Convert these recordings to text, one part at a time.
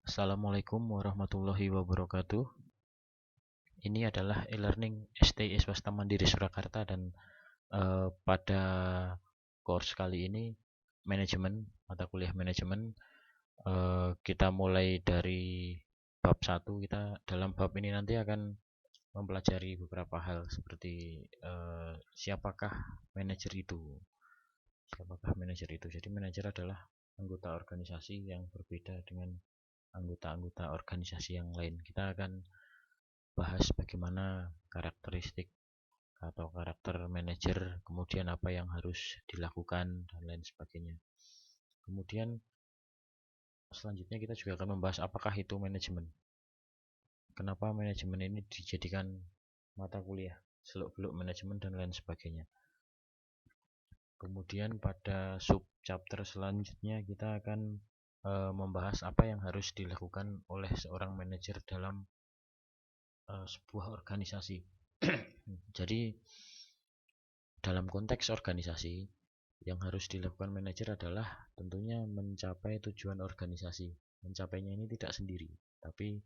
Assalamualaikum warahmatullahi wabarakatuh. Ini adalah e-learning STI Swasta Mandiri Surakarta dan pada course kali ini manajemen, mata kuliah manajemen. Kita mulai dari bab 1. Kita dalam bab ini nanti akan mempelajari beberapa hal seperti siapakah manajer itu. Siapakah manajer itu? Jadi manajer adalah anggota organisasi yang berbeda dengan anggota-anggota organisasi yang lain. Kita akan bahas bagaimana karakteristik atau karakter manajer, kemudian apa yang harus dilakukan dan lain sebagainya. Kemudian selanjutnya kita juga akan membahas apakah itu manajemen. Kenapa manajemen ini dijadikan mata kuliah, seluk-beluk manajemen dan lain sebagainya. Kemudian pada sub chapter selanjutnya kita akan membahas apa yang harus dilakukan oleh seorang manajer dalam sebuah organisasi. Jadi dalam konteks organisasi yang harus dilakukan manajer adalah tentunya mencapai tujuan organisasi. Mencapainya ini tidak sendiri, tapi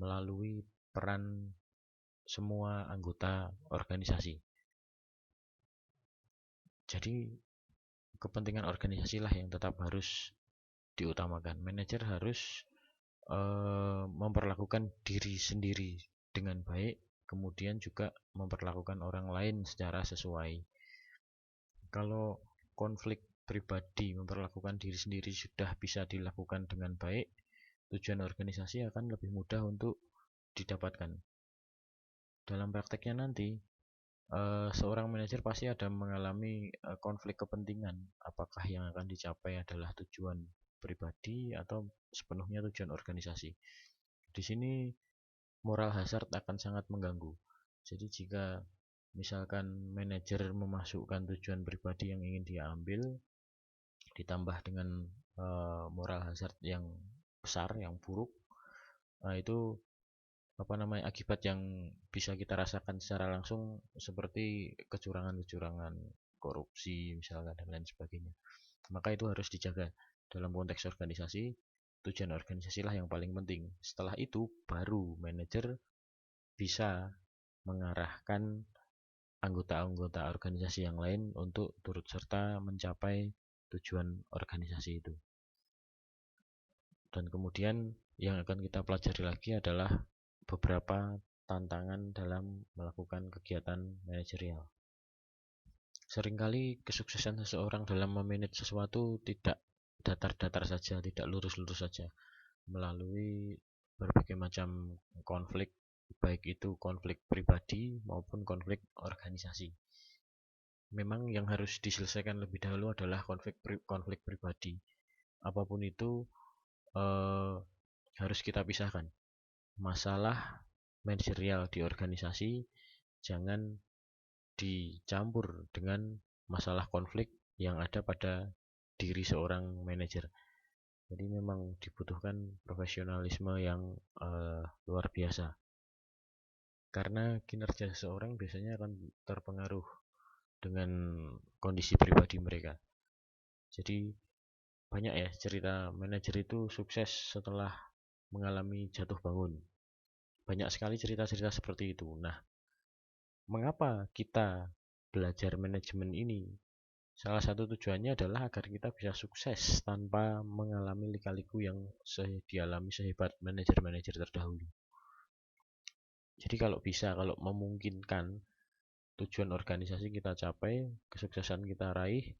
melalui peran semua anggota organisasi. Jadi kepentingan organisasi lah yang tetap harus diutamakan. Manajer harus memperlakukan diri sendiri dengan baik, kemudian juga memperlakukan orang lain secara sesuai. Kalau konflik pribadi memperlakukan diri sendiri sudah bisa dilakukan dengan baik, tujuan organisasi akan lebih mudah untuk didapatkan. Dalam prakteknya nanti, seorang manajer pasti ada mengalami konflik kepentingan. Apakah yang akan dicapai adalah tujuan pribadi atau sepenuhnya tujuan organisasi. Di sini moral hazard akan sangat mengganggu. Jadi jika misalkan manajer memasukkan tujuan pribadi yang ingin dia ambil, ditambah dengan moral hazard yang besar, yang buruk, itu akibat yang bisa kita rasakan secara langsung seperti kecurangan-kecurangan, korupsi misalnya dan lain sebagainya. Maka itu harus dijaga dalam konteks organisasi. Tujuan organisasi lah yang paling penting. Setelah itu baru manajer bisa mengarahkan anggota-anggota organisasi yang lain untuk turut serta mencapai tujuan organisasi itu. Dan kemudian yang akan kita pelajari lagi adalah beberapa tantangan dalam melakukan kegiatan manajerial. Seringkali kesuksesan seseorang dalam memanage sesuatu tidak datar-datar saja, tidak lurus-lurus saja, melalui berbagai macam konflik, baik itu konflik pribadi maupun konflik organisasi. Memang yang harus diselesaikan lebih dahulu adalah konflik pribadi. Apapun itu harus kita pisahkan. Masalah manajerial di organisasi jangan dicampur dengan masalah konflik yang ada pada diri seorang manajer. Jadi memang dibutuhkan profesionalisme yang luar biasa. Karena kinerja seseorang biasanya akan terpengaruh dengan kondisi pribadi mereka. Jadi banyak ya cerita manajer itu sukses setelah mengalami jatuh bangun. Banyak sekali cerita-cerita seperti itu. Nah, mengapa kita belajar manajemen ini? Salah satu tujuannya adalah agar kita bisa sukses tanpa mengalami lika-liku yang dialami sehebat manajer-manajer terdahulu. Jadi kalau bisa, kalau memungkinkan, tujuan organisasi kita capai, kesuksesan kita raih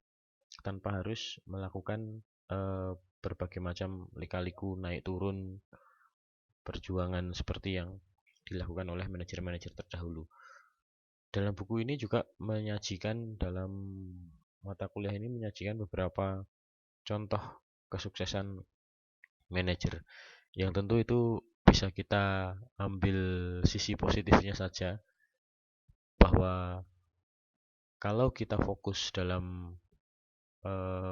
tanpa harus melakukan berbagai macam lika-liku, naik turun, perjuangan seperti yang dilakukan oleh manajer-manajer terdahulu. Dalam buku ini juga menyajikan, dalam mata kuliah ini menyajikan beberapa contoh kesuksesan manajer yang tentu itu bisa kita ambil sisi positifnya saja, bahwa kalau kita fokus dalam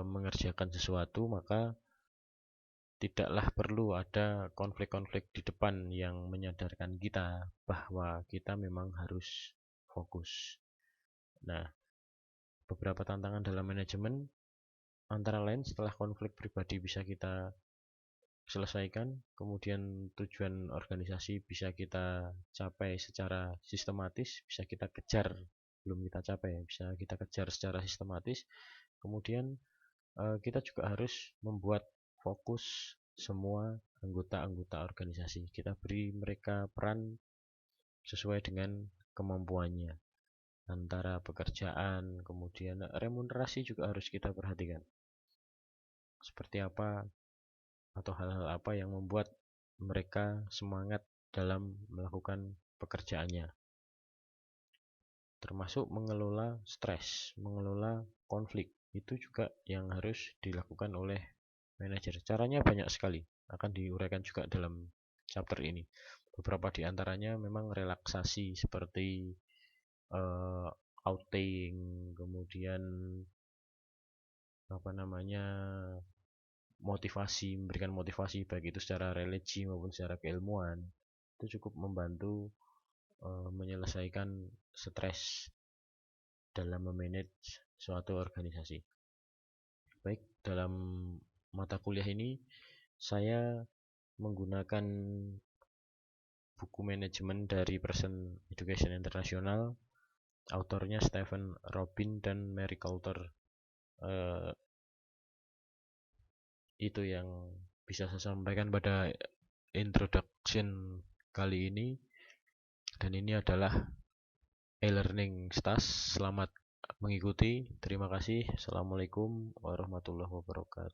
mengerjakan sesuatu, maka tidaklah perlu ada konflik-konflik di depan yang menyadarkan kita bahwa kita memang harus fokus. Nah, beberapa tantangan dalam manajemen antara lain, setelah konflik pribadi bisa kita selesaikan, kemudian tujuan organisasi bisa kita capai secara sistematis, bisa kita kejar, belum kita capai, bisa kita kejar secara sistematis. Kemudian kita juga harus membuat fokus semua anggota-anggota organisasi. Kita beri mereka peran sesuai dengan kemampuannya, antara pekerjaan, kemudian remunerasi juga harus kita perhatikan. Seperti apa atau hal-hal apa yang membuat mereka semangat dalam melakukan pekerjaannya, termasuk mengelola stres, mengelola konflik. Itu juga yang harus dilakukan oleh manajer. Caranya banyak sekali, akan diuraikan juga dalam chapter ini. Beberapa di antaranya memang relaksasi seperti outing, kemudian motivasi, memberikan motivasi baik itu secara religi maupun secara keilmuan, itu cukup membantu menyelesaikan stres dalam memanage suatu organisasi. Baik, dalam mata kuliah ini saya menggunakan buku manajemen dari Pearson Education International, autornya Stephen Robin dan Mary Coulter. Itu yang bisa saya sampaikan pada introduction kali ini, dan ini adalah e-learning STAS. Selamat mengikuti, terima kasih. Assalamualaikum warahmatullahi wabarakatuh.